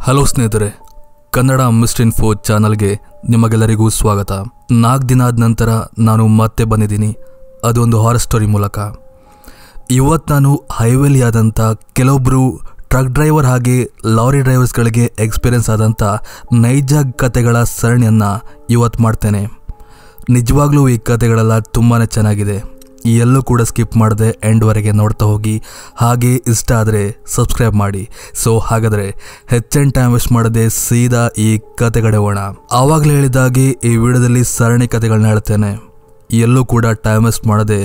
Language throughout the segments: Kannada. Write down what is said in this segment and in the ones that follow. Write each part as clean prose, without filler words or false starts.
ಹಲೋ ಸ್ನೇಹಿತರೆ, ಕನ್ನಡ ಮಿಸ್ಟರ್ ಇನ್ಫೋ ಚಾನಲ್ಗೆ ನಿಮಗೆಲ್ಲರಿಗೂ ಸ್ವಾಗತ. 4 ದಿನ ಆದ ನಂತರ ನಾನು ಮತ್ತೆ ಬಂದಿದ್ದೀನಿ, ಅದೊಂದು ಹಾರರ್ ಸ್ಟೋರಿ ಮೂಲಕ. ಇವತ್ತು ನಾನು ಹೈವೇಲಿ ಆದಂಥ ಕೆಲವೊಬ್ಬರು ಟ್ರಕ್ ಡ್ರೈವರ್ ಹಾಗೆ ಲಾರಿ ಡ್ರೈವರ್ಸ್ಗಳಿಗೆ ಎಕ್ಸ್ಪೀರಿಯನ್ಸ್ ಆದಂಥ ನೈಜ ಕತೆಗಳ ಸರಣಿಯನ್ನು ಇವತ್ತು ಮಾಡ್ತೇನೆ. ನಿಜವಾಗ್ಲೂ ಈ ಕತೆಗಳೆಲ್ಲ ತುಂಬಾ ಚೆನ್ನಾಗಿದೆ. ಎಲ್ಲೂ ಕೂಡ ಸ್ಕಿಪ್ ಮಾಡದೆ ಎಂಡ್ವರೆಗೆ ನೋಡ್ತಾ ಹೋಗಿ. ಹಾಗೆ ಇಷ್ಟ ಆದರೆ ಸಬ್ಸ್ಕ್ರೈಬ್ ಮಾಡಿ. ಸೊ ಹಾಗಾದರೆ ಹೆಚ್ಚಿನ ಟೈಮ್ ವೇಸ್ಟ್ ಮಾಡದೆ ಸೀದಾ ಈ ಕತೆಗಡೆ ಹೋಗೋಣ. ಆವಾಗಲೇ ಹೇಳಿದಾಗೆ ಈ ವಿಡಿಯೋದಲ್ಲಿ ಸರಣಿ ಕತೆಗಳನ್ನ ಹೇಳ್ತೇನೆ. ಎಲ್ಲೂ ಕೂಡ ಟೈಮ್ ವೇಸ್ಟ್ ಮಾಡದೆ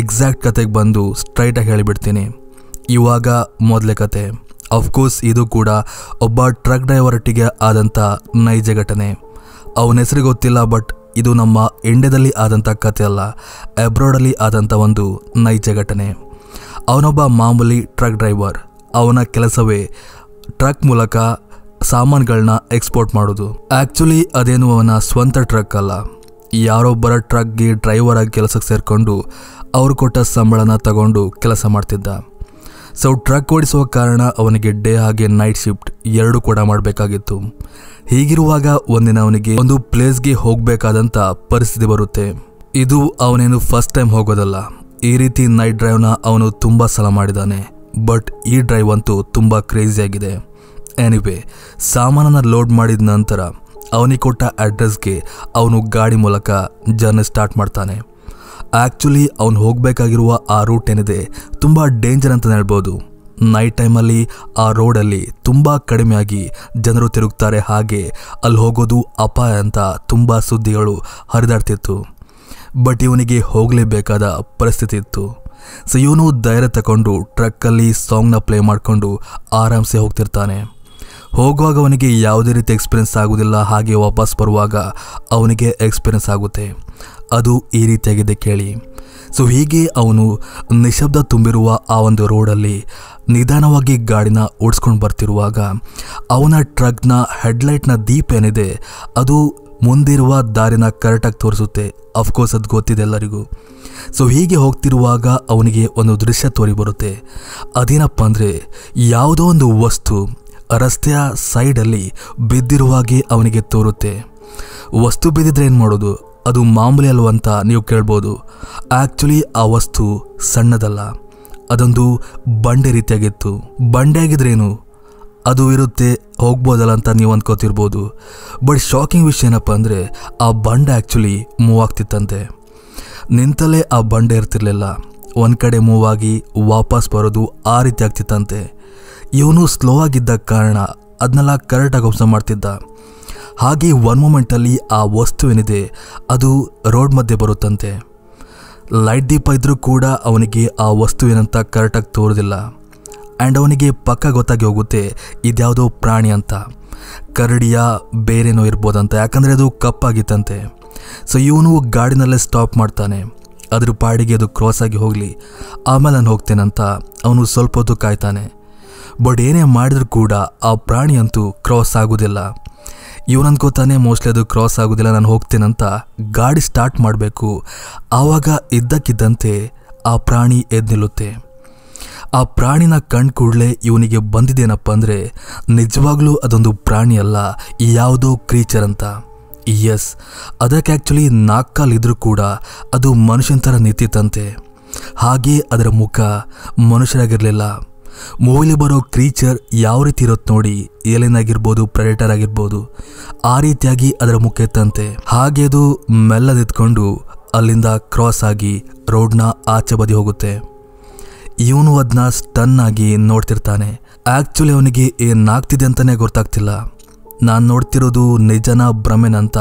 ಎಕ್ಸಾಕ್ಟ್ ಕತೆಗೆ ಬಂದು ಸ್ಟ್ರೈಟಾಗಿ ಹೇಳಿಬಿಡ್ತೀನಿ. ಇವಾಗ ಮೊದಲೇ ಕತೆ. ಅಫ್ಕೋರ್ಸ್ ಇದು ಕೂಡ ಒಬ್ಬ ಟ್ರಕ್ ಡ್ರೈವರ್ ಒಟ್ಟಿಗೆ ಆದಂಥ ನೈಜ ಘಟನೆ. ಅವನ ಹೆಸರು ಗೊತ್ತಿಲ್ಲ, ಬಟ್ ಇದು ನಮ್ಮ ಇಂಡಿಯಾದಲ್ಲಿ ಆದಂಥ ಕತೆ ಅಲ್ಲ, ಅಬ್ರಾಡಲ್ಲಿ ಆದಂಥ ಒಂದು ನೈಜ ಘಟನೆ. ಅವನೊಬ್ಬ ಮಾಮೂಲಿ ಟ್ರಕ್ ಡ್ರೈವರ್. ಅವನ ಕೆಲಸವೇ ಟ್ರಕ್ ಮೂಲಕ ಸಾಮಾನುಗಳನ್ನ ಎಕ್ಸ್ಪೋರ್ಟ್ ಮಾಡೋದು. ಆ್ಯಕ್ಚುಲಿ ಅದೇನು ಅವನ ಸ್ವಂತ ಟ್ರಕ್ ಅಲ್ಲ, ಯಾರೊಬ್ಬರ ಟ್ರಕ್ಗೆ ಡ್ರೈವರ್ ಆಗಿ ಕೆಲಸಕ್ಕೆ ಸೇರಿಕೊಂಡು ಅವ್ರು ಕೊಟ್ಟ ಸಂಬಳನ ತಗೊಂಡು ಕೆಲಸ ಮಾಡ್ತಿದ್ದ. ಸೊ ಟ್ರಕ್ ಓಡಿಸುವ ಕಾರಣ ಅವನಿಗೆ ಡೇ ಹಾಗೆ ನೈಟ್ ಶಿಫ್ಟ್ ಎರಡೂ ಕೂಡ ಮಾಡಬೇಕಾಗಿತ್ತು. ಹೀಗಿರುವಾಗ ಒಂದಿನ ಅವನಿಗೆ ಒಂದು ಪ್ಲೇಸ್ಗೆ ಹೋಗಬೇಕಾದಂಥ ಪರಿಸ್ಥಿತಿ ಬರುತ್ತೆ. ಇದು ಅವನೇನು ಫಸ್ಟ್ ಟೈಮ್ ಹೋಗೋದಲ್ಲ. ಈ ರೀತಿ ನೈಟ್ ಡ್ರೈವ್ನ ಅವನು ತುಂಬ ಸಲ ಮಾಡಿದ್ದಾನೆ, ಬಟ್ ಈ ಡ್ರೈವ್ ಅಂತೂ ತುಂಬ ಕ್ರೇಜಿಯಾಗಿದೆ. ಎನಿವೇ, ಸಾಮಾನನ್ನು ಲೋಡ್ ಮಾಡಿದ ನಂತರ ಅವನಿಗೆ ಕೊಟ್ಟ ಅಡ್ರೆಸ್ಗೆ ಅವನು ಗಾಡಿ ಮೂಲಕ ಜರ್ನಿ ಸ್ಟಾರ್ಟ್ ಮಾಡ್ತಾನೆ. ಆ್ಯಕ್ಚುಲಿ ಅವನು ಹೋಗಬೇಕಾಗಿರುವ ಆ ರೂಟ್ ಏನಿದೆ ತುಂಬ ಡೇಂಜರ್ ಅಂತಲೇ ಹೇಳ್ಬೋದು. ನೈಟ್ ಟೈಮಲ್ಲಿ ಆ ರೋಡಲ್ಲಿ ತುಂಬ ಕಡಿಮೆಯಾಗಿ ಜನರು ತಿರುಗ್ತಾರೆ, ಹಾಗೆ ಅಲ್ಲಿ ಹೋಗೋದು ಅಪಾಯ ಅಂತ ತುಂಬ ಸುದ್ದಿಗಳು ಹರಿದಾಡ್ತಿತ್ತು. ಬಟ್ ಇವನಿಗೆ ಹೋಗಲೇಬೇಕಾದ ಪರಿಸ್ಥಿತಿ ಇತ್ತು. ಸೊ ಇವನು ಧೈರ್ಯ ತಗೊಂಡು ಟ್ರಕ್ಕಲ್ಲಿ ಸಾಂಗ್ನ ಪ್ಲೇ ಮಾಡಿಕೊಂಡು ಆರಾಮ್ಸೆ ಹೋಗ್ತಿರ್ತಾನೆ. ಹೋಗುವಾಗ ಅವನಿಗೆ ಯಾವುದೇ ರೀತಿ ಎಕ್ಸ್ಪೀರಿಯನ್ಸ್ ಆಗೋದಿಲ್ಲ, ಹಾಗೆ ವಾಪಸ್ ಬರುವಾಗ ಅವನಿಗೆ ಎಕ್ಸ್ಪೀರಿಯನ್ಸ್ ಆಗುತ್ತೆ. ಅದು ಈ ರೀತಿಯಾಗಿದೆ ಕೇಳಿ. ಸೊ ಹೀಗೆ ಅವನು ನಿಶಬ್ದ ತುಂಬಿರುವ ಆ ಒಂದು ರೋಡಲ್ಲಿ ನಿಧಾನವಾಗಿ ಗಾಡಿನ ಓಡಿಸ್ಕೊಂಡು ಬರ್ತಿರುವಾಗ ಅವನ ಟ್ರಕ್ನ ಹೆಡ್ಲೈಟ್ನ ದೀಪ ಏನಿದೆ ಅದು ಮುಂದಿರುವ ದಾರಿನ ಕರೆಕ್ಟಾಗಿ ತೋರಿಸುತ್ತೆ. ಅಫ್ಕೋರ್ಸ್ ಅದು ಗೊತ್ತಿದೆ ಎಲ್ಲರಿಗೂ. ಸೊ ಹೀಗೆ ಹೋಗ್ತಿರುವಾಗ ಅವನಿಗೆ ಒಂದು ದೃಶ್ಯ ತೋರಿ ಬರುತ್ತೆ. ಅದೇನಪ್ಪ ಅಂದರೆ, ಯಾವುದೋ ಒಂದು ವಸ್ತು ರಸ್ತೆಯ ಸೈಡಲ್ಲಿ ಬಿದ್ದಿರುವಾಗೆ ಅವನಿಗೆ ತೋರುತ್ತೆ. ವಸ್ತು ಬಿದ್ದಿದ್ರೆ ಏನು ಮಾಡೋದು, ಅದು ಮಾಮೂಲಿ ಅಲ್ವಂತ ನೀವು ಕೇಳ್ಬೋದು. ಆ್ಯಕ್ಚುಲಿ ಆ ವಸ್ತು ಸಣ್ಣದಲ್ಲ, ಅದೊಂದು ಬಂಡೆ ರೀತಿಯಾಗಿತ್ತು. ಬಂಡೆ ಆಗಿದ್ರೇನು, ಅದು ಇರುತ್ತೆ, ಹೋಗ್ಬೋದಲ್ಲ ಅಂತ ನೀವು ಅಂದ್ಕೋತಿರ್ಬೋದು. ಬಟ್ ಶಾಕಿಂಗ್ ವಿಷಯ ಏನಪ್ಪ ಅಂದರೆ, ಆ ಬಂಡೆ ಆ್ಯಕ್ಚುಲಿ ಮೂವ್ ಆಗ್ತಿತ್ತಂತೆ. ನಿಂತಲ್ಲೇ ಆ ಬಂಡೆ ಇರ್ತಿರ್ಲಿಲ್ಲ, ಒಂದು ಕಡೆ ಮೂವ್ ಆಗಿ ವಾಪಸ್ ಬರೋದು ಆ ರೀತಿ ಆಗ್ತಿತ್ತಂತೆ. ಇವನು ಸ್ಲೋ ಆಗಿದ್ದ ಕಾರಣ ಅದನ್ನೆಲ್ಲ ಕರೆಕ್ಟಾಗಿ ಅಬ್ಸರ್ವ್ ಮಾಡ್ತಿದ್ದ. ಹಾಗೆ ಒನ್ ಮೂಮೆಂಟಲ್ಲಿ ಆ ವಸ್ತು ಏನಿದೆ ಅದು ರೋಡ್ ಮಧ್ಯೆ ಬರುತ್ತಂತೆ. ಲೈಟ್ ದೀಪ ಇದ್ರೂ ಕೂಡ ಅವನಿಗೆ ಆ ವಸ್ತು ಏನಂತ ಕರೆಕ್ಟಾಗಿ ತೋರೋದಿಲ್ಲ. ಆ್ಯಂಡ್ ಅವನಿಗೆ ಪಕ್ಕ ಗೊತ್ತಾಗಿ ಹೋಗುತ್ತೆ ಇದ್ಯಾವುದೋ ಪ್ರಾಣಿ ಅಂತ, ಕರಡಿಯ ಬೇರೇನೋ ಇರ್ಬೋದಂತ, ಯಾಕಂದರೆ ಅದು ಕಪ್ಪಾಗಿತ್ತಂತೆ. ಸೊ ಇವನು ಗಾಡಿನಲ್ಲೇ ಸ್ಟಾಪ್ ಮಾಡ್ತಾನೆ. ಅದ್ರ ಪಾಡಿಗೆ ಅದು ಕ್ರಾಸ್ ಆಗಿ ಹೋಗಲಿ, ಆಮೇಲೆ ನಾನು ಹೋಗ್ತೇನಂತ ಅವನು ಸ್ವಲ್ಪ ಹೊತ್ತು ಕಾಯ್ತಾನೆ. ಬಟ್ ಏನೇ ಮಾಡಿದ್ರೂ ಕೂಡ ಆ ಪ್ರಾಣಿ ಅಂತೂ ಕ್ರಾಸ್ ಆಗೋದಿಲ್ಲ. ಇವನು ಅನ್ಕೋತಾನೆ ಮೋಸ್ಟ್ಲಿ ಅದು ಕ್ರಾಸ್ ಆಗೋದಿಲ್ಲ, ನಾನು ಹೋಗ್ತೇನಂತ ಗಾಡಿ ಸ್ಟಾರ್ಟ್ ಮಾಡಬೇಕು. ಆವಾಗ ಇದ್ದಕ್ಕಿದ್ದಂತೆ ಆ ಪ್ರಾಣಿ ಎದ್ದು ನಿಲ್ಲುತ್ತೆ. ಆ ಪ್ರಾಣಿನ ಕಂಡು ಕೂಡಲೇ ಇವನಿಗೆ ಬಂದಿದ್ದೇನಪ್ಪ ಅಂದರೆ, ನಿಜವಾಗ್ಲೂ ಅದೊಂದು ಪ್ರಾಣಿ ಅಲ್ಲ, ಯಾವುದೋ ಕ್ರೀಚರ್ ಅಂತ. ಎಸ್, ಅದಕ್ಕೆ ಆ್ಯಕ್ಚುಲಿ 4 ಕಾಲಿದ್ರೂ ಕೂಡ ಅದು ಮನುಷ್ಯನ ಥರ ನಿಂತಿತ್ತಂತೆ. ಹಾಗೆ ಅದರ ಮುಖ ಮನುಷ್ಯರಾಗಿರಲಿಲ್ಲ. ಮೂವಿಲಿ ಬರೋ ಕ್ರೀಚರ್ ಯಾವ ರೀತಿ ಇರುತ್ತೆ ನೋಡಿ, ಏಲಿಯನ್ ಆಗಿರ್ಬೋದು, ಪ್ರೆಡೇಟರ್ ಆಗಿರ್ಬೋದು, ಆ ರೀತಿಯಾಗಿ ಅದರ ಮುಖ ಇತ್ತಂತೆ. ಹಾಗೆ ಅದು ಮೆಲ್ಲದಿತ್ಕೊಂಡು ಅಲ್ಲಿಂದ ಕ್ರಾಸ್ ಆಗಿ ರೋಡ್ನ ಆಚೆ ಬದಿ ಹೋಗುತ್ತೆ. ಇವನು ಅದನ್ನ ಸ್ಟನ್ ಆಗಿ ನೋಡ್ತಿರ್ತಾನೆ. ಆ್ಯಕ್ಚುಲಿ ಅವನಿಗೆ ಏನಾಗ್ತಿದೆ ಅಂತಲೇ ಗೊತ್ತಾಗ್ತಿಲ್ಲ. ನಾನು ನೋಡ್ತಿರೋದು ನಿಜನ ಭ್ರಮೆನಂತ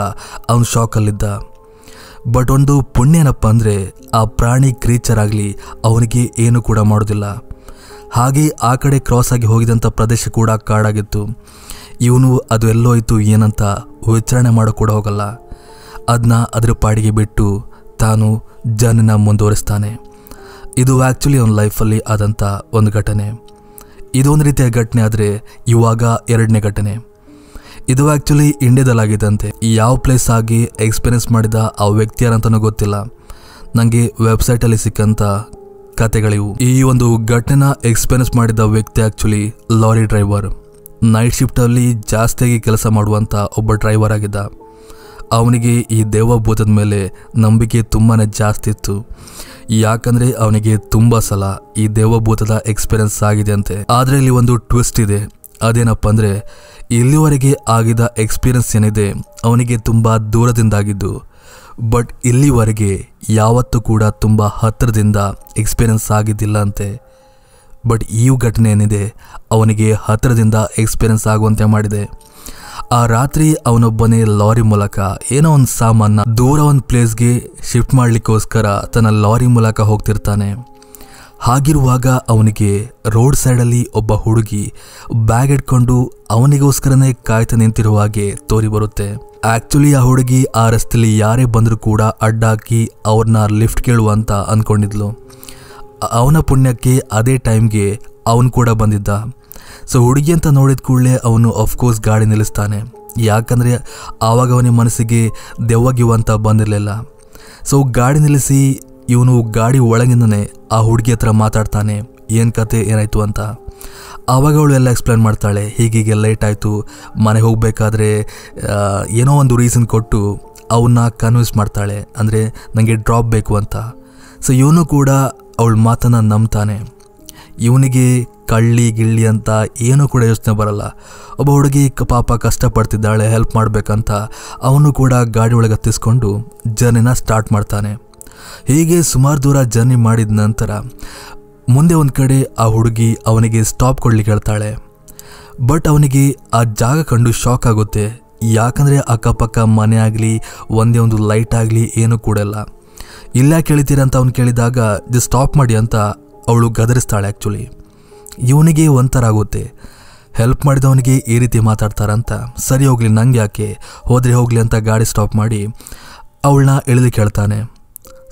ಅವನು ಶಾಕಲ್ಲಿದ್ದ. ಬಟ್ ಒಂದು ಪುಣ್ಯ ಏನಪ್ಪ ಅಂದರೆ, ಆ ಪ್ರಾಣಿ ಕ್ರೀಚರ್ ಆಗಲಿ ಅವನಿಗೆ ಏನು ಕೂಡ ಮಾಡೋದಿಲ್ಲ. ಹಾಗೆ ಆ ಕಡೆ ಕ್ರಾಸ್ ಆಗಿ ಹೋಗಿದಂಥ ಪ್ರದೇಶ ಕೂಡ ಕಾಡಾಗಿತ್ತು. ಇವನು ಅದು ಎಲ್ಲೋಯ್ತು ಏನಂತ ವಿಚಾರಣೆ ಮಾಡೋ ಕೂಡ ಹೋಗಲ್ಲ. ಅದನ್ನ ಅದ್ರ ಪಾಡಿಗೆ ಬಿಟ್ಟು ತಾನು ಜರ್ನಿನ ಮುಂದುವರಿಸ್ತಾನೆ. ಇದು ಆ್ಯಕ್ಚುಲಿ ಅವನ ಲೈಫಲ್ಲಿ ಆದಂಥ ಒಂದು ಘಟನೆ. ಇದೊಂದು ರೀತಿಯ ಘಟನೆ ಆದರೆ ಇವಾಗ 2ನೇ ಘಟನೆ. ಇದು ಆ್ಯಕ್ಚುಲಿ ಇಂಡಿಯಾದಲ್ಲಾಗಿದ್ದಂತೆ. ಯಾವ ಪ್ಲೇಸ್ ಆಗಿ ಎಕ್ಸ್ಪೀರಿಯನ್ಸ್ ಮಾಡಿದ ಆ ವ್ಯಕ್ತಿ ಯಾರಂತನೂ ಗೊತ್ತಿಲ್ಲ. ನನಗೆ ವೆಬ್ಸೈಟಲ್ಲಿ ಸಿಕ್ಕಂಥ ಕತೆಗಳಿವು. ಈ ಒಂದು ಘಟನೆನ ಎಕ್ಸ್ಪೀರಿಯನ್ಸ್ ಮಾಡಿದ ವ್ಯಕ್ತಿ ಆ್ಯಕ್ಚುಲಿ ಲಾರಿ ಡ್ರೈವರ್. ನೈಟ್ ಶಿಫ್ಟಲ್ಲಿ ಜಾಸ್ತಿಯಾಗಿ ಕೆಲಸ ಮಾಡುವಂಥ ಒಬ್ಬ ಡ್ರೈವರ್ ಆಗಿದ್ದ. ಅವನಿಗೆ ಈ ದೇವಭೂತದ ಮೇಲೆ ನಂಬಿಕೆ ತುಂಬಾ ಜಾಸ್ತಿ ಇತ್ತು. ಯಾಕಂದರೆ ಅವನಿಗೆ ತುಂಬ ಸಲ ಈ ದೇವಭೂತದ ಎಕ್ಸ್ಪೀರಿಯನ್ಸ್ ಆಗಿದೆ ಅಂತೆ. ಆದರೆ ಇಲ್ಲಿ ಒಂದು ಟ್ವಿಸ್ಟ್ ಇದೆ. ಅದೇನಪ್ಪ ಅಂದರೆ ಇಲ್ಲಿವರೆಗೆ ಆಗಿದ್ದ ಎಕ್ಸ್ಪೀರಿಯನ್ಸ್ ಏನಿದೆ ಅವನಿಗೆ ತುಂಬ ದೂರದಿಂದಾಗಿದ್ದು, ಬಟ್ ಇಲ್ಲಿವರೆಗೆ ಯಾವತ್ತೂ ಕೂಡ ತುಂಬ ಹತ್ತಿರದಿಂದ ಎಕ್ಸ್ಪೀರಿಯನ್ಸ್ ಆಗಿದ್ದಿಲ್ಲ ಅಂತೆ. ಬಟ್ ಈ ಘಟನೆ ಏನಿದೆ ಅವನಿಗೆ ಹತ್ತಿರದಿಂದ ಎಕ್ಸ್ಪೀರಿಯನ್ಸ್ ಆಗುವಂತೆ ಮಾಡಿದೆ. ಆ ರಾತ್ರಿ ಅವನೊಬ್ಬನೇ ಲಾರಿ ಮೂಲಕ ಏನೋ ಒಂದು ಸಾಮಾನ ದೂರ ಒಂದು ಪ್ಲೇಸ್ಗೆ ಶಿಫ್ಟ್ ಮಾಡಲಿಕ್ಕೋಸ್ಕರ ತನ್ನ ಲಾರಿ ಮೂಲಕ ಹೋಗ್ತಿರ್ತಾನೆ. ಹಾಗಿರುವಾಗ ಅವನಿಗೆ ರೋಡ್ ಸೈಡಲ್ಲಿ ಒಬ್ಬ ಹುಡುಗಿ ಬ್ಯಾಗ್ ಇಟ್ಕೊಂಡು ಅವನಿಗೋಸ್ಕರನೇ ಕಾಯ್ತಾ ನಿಂತಿರುವ ಹಾಗೆ ತೋರಿ ಬರುತ್ತೆ. ಆ್ಯಕ್ಚುಲಿ ಆ ಹುಡುಗಿ ಆ ರಸ್ತೆಯಲ್ಲಿ ಯಾರೇ ಬಂದರೂ ಕೂಡ ಅಡ್ಡಾಕಿ ಅವ್ರನ್ನ ಲಿಫ್ಟ್ ಕೇಳುವಂತ ಅಂದ್ಕೊಂಡಿದ್ಲು. ಅವನ ಪುಣ್ಯಕ್ಕೆ ಅದೇ ಟೈಮ್ಗೆ ಅವನು ಕೂಡ ಬಂದಿದ್ದ. ಸೊ ಹುಡುಗಿ ಅಂತ ನೋಡಿದ ಕೂಡಲೇ ಅವನು ಅಫ್ಕೋರ್ಸ್ ಗಾಡಿ ನಿಲ್ಲಿಸ್ತಾನೆ. ಯಾಕಂದರೆ ಆವಾಗ ಅವನ ಮನಸ್ಸಿಗೆ ದೆವ್ವಗಿವಂತ ಬಂದಿರಲಿಲ್ಲ. ಸೊ ಗಾಡಿ ನಿಲ್ಲಿಸಿ ಇವನು ಗಾಡಿ ಒಳಗಿಂದನೇ ಆ ಹುಡುಗಿ ಹತ್ರ ಮಾತಾಡ್ತಾನೆ, ಏನು ಕತೆ ಏನಾಯಿತು ಅಂತ. ಆವಾಗ ಅವಳು ಎಲ್ಲ ಎಕ್ಸ್ಪ್ಲೇನ್ ಮಾಡ್ತಾಳೆ, ಹೀಗೀಗೆ ಲೇಟ್ ಆಯಿತು, ಮನೆಗೆ ಹೋಗಬೇಕಾದ್ರೆ ಏನೋ ಒಂದು ರೀಸನ್ ಕೊಟ್ಟು ಅವನ್ನ ಕನ್ವಿನ್ಸ್ ಮಾಡ್ತಾಳೆ, ಅಂದರೆ ನನಗೆ ಡ್ರಾಪ್ ಬೇಕು ಅಂತ. ಸೊ ಇವನು ಕೂಡ ಅವಳ ಮಾತನ್ನು ನಂಬ್ತಾನೆ. ಇವನಿಗೆ ಕಳ್ಳಿ ಗಿಳ್ಳಿ ಅಂತ ಏನೂ ಕೂಡ ಯೋಚನೆ ಬರಲ್ಲ. ಒಬ್ಬ ಹುಡುಗಿ ಪಾಪ ಕಷ್ಟಪಡ್ತಿದ್ದಾಳೆ, ಹೆಲ್ಪ್ ಮಾಡಬೇಕಂತ ಅವನು ಕೂಡ ಗಾಡಿ ಒಳಗೆ ಹತ್ತಿಸ್ಕೊಂಡು ಜರ್ನಿನ ಸ್ಟಾರ್ಟ್ ಮಾಡ್ತಾನೆ. ಹೀಗೆ ಸುಮಾರು ದೂರ ಜರ್ನಿ ಮಾಡಿದ ನಂತರ ಮುಂದೆ ಒಂದು ಕಡೆ ಆ ಹುಡುಗಿ ಅವನಿಗೆ ಸ್ಟಾಪ್ ಕೊಡ್ಲಿಕ್ಕೆ ಹೇಳ್ತಾಳೆ. ಬಟ್ ಅವನಿಗೆ ಆ ಜಾಗ ಕಂಡು ಶಾಕ್ ಆಗುತ್ತೆ. ಯಾಕಂದರೆ ಅಕ್ಕಪಕ್ಕ ಮನೆ ಆಗಲಿ ಒಂದೇ ಒಂದು ಲೈಟ್ ಆಗಲಿ ಏನೂ ಕೂಡ ಇಲ್ಲ. ಇಲ್ಲ ಕೇಳಿತೀರ ಅಂತ ಅವ್ನು ಕೇಳಿದಾಗ ಜಸ್ಟ್ ಸ್ಟಾಪ್ ಮಾಡಿ ಅಂತ ಅವಳು ಗದರಿಸ್ತಾಳೆ. ಆ್ಯಕ್ಚುಲಿ ಇವನಿಗೆ ಒಂಥರ ಆಗುತ್ತೆ, ಹೆಲ್ಪ್ ಮಾಡಿದವನಿಗೆ ಈ ರೀತಿ ಮಾತಾಡ್ತಾರಂತ. ಸರಿ ಹೋಗಲಿ, ನಂಗೆ ಯಾಕೆ, ಹೋದರೆ ಹೋಗಲಿ ಅಂತ ಗಾಡಿ ಸ್ಟಾಪ್ ಮಾಡಿ ಅವಳನ್ನ ಇಳಿಲಿಕ್ಕೆ ಹೇಳ್ತಾನೆ.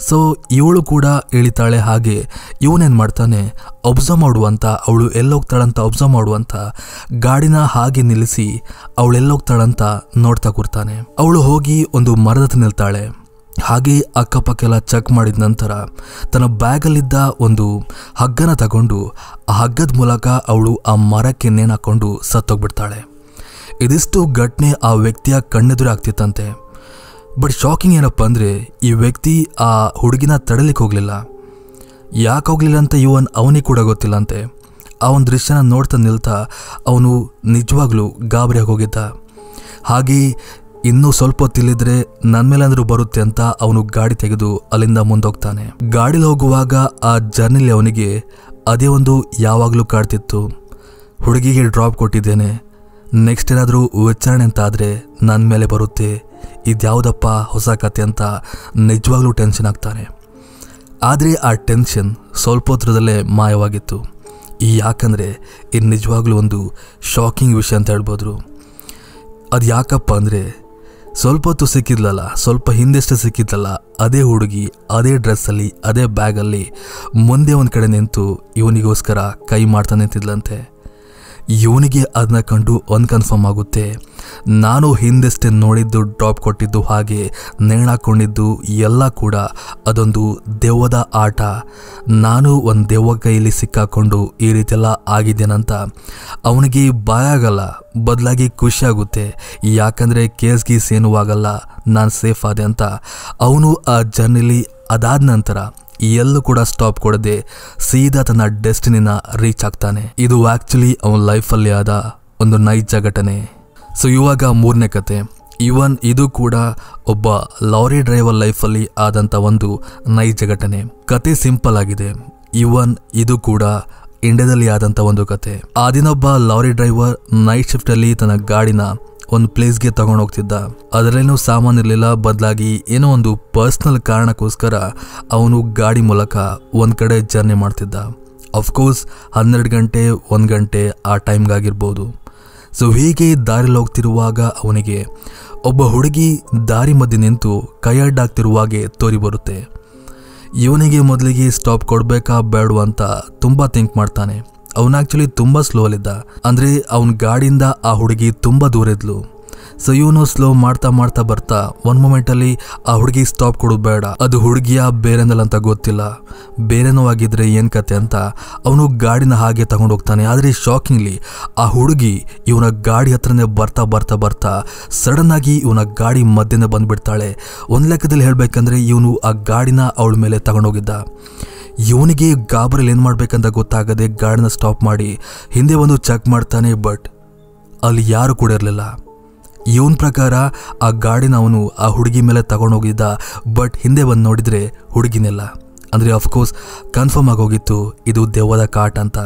ಸೊ ಇವಳು ಕೂಡ ಇಳಿತಾಳೆ. ಹಾಗೆ ಇವನೇನು ಮಾಡ್ತಾನೆ, ಒಬ್ಸರ್ವ್ ಮಾಡುವಂತ, ಅವಳು ಎಲ್ಲೋಗ್ತಾಳಂತ ಒಬ್ಸರ್ವ್ ಮಾಡುವಂತ ಗಾಡಿನ ಹಾಗೆ ನಿಲ್ಲಿಸಿ ಅವಳೆಲ್ಲೋಗ್ತಾಳಂತ ನೋಡ್ತಾ ಕೂರ್ತಾನೆ. ಅವಳು ಹೋಗಿ ಒಂದು ಮರದ ಹತ್ರ ನಿಲ್ತಾಳೆ. ಹಾಗೆ ಅಕ್ಕಪಕ್ಕೆಲ್ಲ ಚೆಕ್ ಮಾಡಿದ ನಂತರ ತನ್ನ ಬ್ಯಾಗಲ್ಲಿದ್ದ ಒಂದು ಹಗ್ಗನ ತಗೊಂಡು ಆ ಹಗ್ಗದ ಮೂಲಕ ಅವಳು ಆ ಮರಕ್ಕೆ ನೇಣು ಹಾಕೊಂಡು ಸತ್ತೋಗ್ಬಿಡ್ತಾಳೆ. ಇದಿಷ್ಟು ಘಟನೆ ಆ ವ್ಯಕ್ತಿಯ ಕಣ್ಣೆದುರು ಆಗ್ತಿತ್ತಂತೆ. ಬಟ್ ಶಾಕಿಂಗ್ ಏನಪ್ಪ ಅಂದರೆ ಈ ವ್ಯಕ್ತಿ ಆ ಹುಡುಗಿನ ತಡಲಿಕ್ಕೆ ಹೋಗಲಿಲ್ಲ. ಯಾಕೆ ಹೋಗಲಿಲ್ಲ ಅಂತ ಅವನಿಗೆ ಕೂಡ ಗೊತ್ತಿಲ್ಲ ಅಂತೆ. ಆ ಒಂದು ದೃಶ್ಯನ ನೋಡ್ತಾ ನಿಲ್ತಾ ಅವನು ನಿಜವಾಗ್ಲೂ ಗಾಬರಿಯಾಗಿ ಹೋಗಿದ್ದ. ಹಾಗೆ ಇನ್ನೂ ಸ್ವಲ್ಪ ಹೊತ್ತಿಲ್ಲಿದ್ರೆ ನನ್ನ ಮೇಲಾದರೂ ಬರುತ್ತೆ ಅಂತ ಅವನು ಗಾಡಿ ತೆಗೆದು ಅಲ್ಲಿಂದ ಮುಂದೋಗ್ತಾನೆ. ಗಾಡಿಲಿ ಹೋಗುವಾಗ ಆ ಜರ್ನಿಲಿ ಅವನಿಗೆ ಅದೇ ಒಂದು ಯಾವಾಗಲೂ ಕಾಡ್ತಿತ್ತು, ಹುಡುಗಿಗೆ ಡ್ರಾಪ್ ಕೊಟ್ಟಿದ್ದೇನೆ, ನೆಕ್ಸ್ಟ್ ಏನಾದರೂ ವಿಚಾರಣೆ ಅಂತ ಆದರೆ ನನ್ನ ಮೇಲೆ ಬರುತ್ತೆ, ಇದ್ಯಾವುದಪ್ಪ ಹೊಸ ಕತೆ ಅಂತ ನಿಜವಾಗ್ಲೂ ಟೆನ್ಷನ್ ಆಗ್ತಾನೆ. ಆದರೆ ಆ ಟೆನ್ಷನ್ ಸ್ವಲ್ಪ ಹೊತ್ತರದಲ್ಲೇ ಮಾಯವಾಗಿತ್ತು. ಯಾಕಂದರೆ ಇದು ನಿಜವಾಗ್ಲೂ ಒಂದು ಶಾಕಿಂಗ್ ವಿಷಯ ಅಂತ ಹೇಳ್ಬೋದು. ಅದು ಯಾಕಪ್ಪ ಅಂದರೆ ಸ್ವಲ್ಪ ಹೊತ್ತು ಸಿಕ್ಕಿದ್ಲಲ್ಲ, ಸ್ವಲ್ಪ ಹಿಂದೆಷ್ಟೇ ಸಿಕ್ಕಿದ್ಲಲ್ಲ, ಅದೇ ಹುಡುಗಿ ಅದೇ ಡ್ರೆಸ್ಸಲ್ಲಿ ಅದೇ ಬ್ಯಾಗಲ್ಲಿ ಮುಂದೆ ಒಂದು ಕಡೆ ನಿಂತು ಇವನಿಗೋಸ್ಕರ ಕೈ ಮಾಡ್ತಾ ನಿಂತಿದ್ಲಂತೆ. ಇವನಿಗೆ ಅದನ್ನ ಕಂಡು ಒಂದು ಕನ್ಫರ್ಮ್ ಆಗುತ್ತೆ, ನಾನು ಹಿಂದೆಷ್ಟೇ ನೋಡಿದ್ದು, ಡ್ರಾಪ್ ಕೊಟ್ಟಿದ್ದು, ಹಾಗೆ ನೇಣಾಕೊಂಡಿದ್ದು ಎಲ್ಲ ಕೂಡ ಅದೊಂದು ದೆವ್ವದ ಆಟ. ನಾನು ಒಂದು ದೆವ್ವ ಕೈಯಲ್ಲಿ ಸಿಕ್ಕಾಕೊಂಡು ಈ ರೀತಿಯೆಲ್ಲ ಆಗಿದ್ದೇನಂತ ಅವನಿಗೆ ಭಯ ಆಗಲ್ಲ, ಬದಲಾಗಿ ಖುಷಿ ಆಗುತ್ತೆ. ಯಾಕಂದರೆ ಕೇಸ್ ಗೀಸ್ ಏನೂ ಆಗಲ್ಲ, ನಾನು ಸೇಫ್ ಆದೆ ಅಂತ ಅವನು ಆ ಜರ್ನಿಲಿ ಅದಾದ ನಂತರ ಎಲ್ಲೂ ಕೂಡ ಸ್ಟಾಪ್ ಕೊಡದೆ ಸೀದಾ ತನ್ನ ಡೆಸ್ಟಿನಿನ ರೀಚ್ ಆಗ್ತಾನೆ. ಇದು ಆ್ಯಕ್ಚುಲಿ ಅವನ ಲೈಫಲ್ಲಿ ಆದ ಒಂದು ನೈಜ ಘಟನೆ. ಸೊ ಇವಾಗ ಮೂರನೇ ಕತೆ. ಇದು ಕೂಡ ಒಬ್ಬ ಲಾರಿ ಡ್ರೈವರ್ ಲೈಫಲ್ಲಿ ಆದಂಥ ಒಂದು ನೈಜ ಘಟನೆ. ಕತೆ ಸಿಂಪಲ್ ಆಗಿದೆ. ಇದು ಕೂಡ ಇಂಡಿಯಾದಲ್ಲಿ ಆದಂಥ ಒಂದು ಕತೆ. ಆ ದಿನೊಬ್ಬ ಲಾರಿ ಡ್ರೈವರ್ ನೈಟ್ ಶಿಫ್ಟಲ್ಲಿ ತನ್ನ ಗಾಡಿನ ಒಂದು ಪ್ಲೇಸ್ಗೆ ತಗೊಂಡು ಹೋಗ್ತಿದ್ದ. ಅದರಲ್ಲೇನೂ ಸಾಮಾನು ಇರಲಿಲ್ಲ, ಬದಲಾಗಿ ಏನೋ ಒಂದು ಪರ್ಸ್ನಲ್ ಕಾರಣಕ್ಕೋಸ್ಕರ ಅವನು ಗಾಡಿ ಮೂಲಕ ಒಂದು ಕಡೆ ಜರ್ನಿ ಮಾಡ್ತಿದ್ದ. ಅಫ್ಕೋರ್ಸ್ 12 ಗಂಟೆ 1 ಗಂಟೆ ಆ ಟೈಮ್ಗಾಗಿರ್ಬೋದು. ಸೊ ಹೀಗೆ ದಾರಿಲಿ ಹೋಗ್ತಿರುವಾಗ ಅವನಿಗೆ ಒಬ್ಬ ಹುಡುಗಿ ದಾರಿ ಮಧ್ಯೆ ನಿಂತು ಕೈ ಅಡ್ಡಾಗ್ತಿರುವಾಗೆ ತೋರಿ ಬರುತ್ತೆ. ಇವನಿಗೆ ಮೊದಲಿಗೆ ಸ್ಟಾಪ್ ಕೊಡಬೇಕಾ ಬೇಡವಾ ಅಂತ ತುಂಬ ಥಿಂಕ್ ಮಾಡ್ತಾನೆ. ಅವನು ಆ್ಯಕ್ಚುಲಿ ತುಂಬ ಸ್ಲೋ ಅಲ್ಲಿದ್ದ. ಅಂದರೆ ಅವನ ಗಾಡಿಯಿಂದ ಆ ಹುಡುಗಿ ತುಂಬ ದೂರ ಇದ್ಲು. ಸೊ ಇವನು ಸ್ಲೋ ಮಾಡ್ತಾ ಮಾಡ್ತಾ ಬರ್ತಾ ಒಂದು ಮೂಮೆಂಟಲ್ಲಿ ಆ ಹುಡುಗಿ ಸ್ಟಾಪ್ ಕೊಡೋದು ಬೇಡ, ಅದು ಹುಡುಗಿಯ ಬೇರೆನಲ್ಲ ಅಂತ ಗೊತ್ತಿಲ್ಲ, ಬೇರೆನೋ ಆಗಿದ್ರೆ ಏನು ಕತೆ ಅಂತ ಅವನು ಗಾಡಿನ ಹಾಗೆ ತಗೊಂಡು ಹೋಗ್ತಾನೆ. ಆದರೆ ಶಾಕಿಂಗ್ಲಿ ಆ ಹುಡುಗಿ ಇವನ ಗಾಡಿ ಹತ್ರನೇ ಬರ್ತಾ ಬರ್ತಾ ಬರ್ತಾ ಸಡನ್ ಆಗಿ ಇವನ ಗಾಡಿ ಮಧ್ಯೆ ಬಂದ್ಬಿಡ್ತಾಳೆ. ಒಂದು ಲೆಕ್ಕದಲ್ಲಿ ಹೇಳಬೇಕಂದ್ರೆ ಇವನು ಆ ಗಾಡಿನ ಅವಳ ಮೇಲೆ ತಗೊಂಡೋಗಿದ್ದ. ಇವನಿಗೆ ಗಾಬರಲ್ಲಿ ಏನು ಮಾಡ್ಬೇಕಂತ ಗೊತ್ತಾಗದೆ ಗಾಡಿನ ಸ್ಟಾಪ್ ಮಾಡಿ ಹಿಂದೆ ಒಂದು ಚೆಕ್ ಮಾಡ್ತಾನೆ. ಬಟ್ ಅಲ್ಲಿ ಯಾರು ಕೂಡ ಇರಲಿಲ್ಲ. ಇವನ ಪ್ರಕಾರ ಆ ಗಾಡಿನ ಅವನು ಆ ಹುಡುಗಿ ಮೇಲೆ ತಗೊಂಡೋಗಿದ್ದ. ಬಟ್ ಹಿಂದೆ ಬಂದು ನೋಡಿದರೆ ಹುಡುಗಿನೆಲ್ಲ. ಅಂದರೆ ಅಫ್ಕೋರ್ಸ್ ಕನ್ಫರ್ಮ್ ಆಗೋಗಿತ್ತು ಇದು ದೆವ್ವದ ಕಾಟ್ ಅಂತ.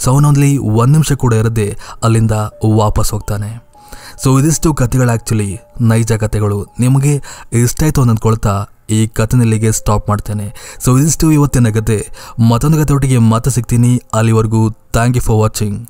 ಸೊ ಅವನಲ್ಲಿ 1 ನಿಮಿಷ ಕೂಡ ಇರದೆ ಅಲ್ಲಿಂದ ವಾಪಸ್ ಹೋಗ್ತಾನೆ. ಸೊ ಇದಿಷ್ಟು ಕಥೆಗಳು, ಆ್ಯಕ್ಚುಲಿ ನೈಜ ಕಥೆಗಳು. ನಿಮಗೆ ಇಷ್ಟ ಆಯಿತು ಅಂತ ಅಂದ್ಕೊಳ್ತಾ ಈ ಕಥೆನಲ್ಲಿಗೆ ಸ್ಟಾಪ್ ಮಾಡ್ತೇನೆ. ಸೊ ಇದಿಷ್ಟು ಇವತ್ತಿನ ಕತೆ. ಮತ್ತೊಂದು ಕಥೆ ಒಟ್ಟಿಗೆ ಮತ್ತೆ ಸಿಗ್ತೀನಿ. ಅಲ್ಲಿವರೆಗೂ ಥ್ಯಾಂಕ್ ಯು ಫಾರ್ ವಾಚಿಂಗ್.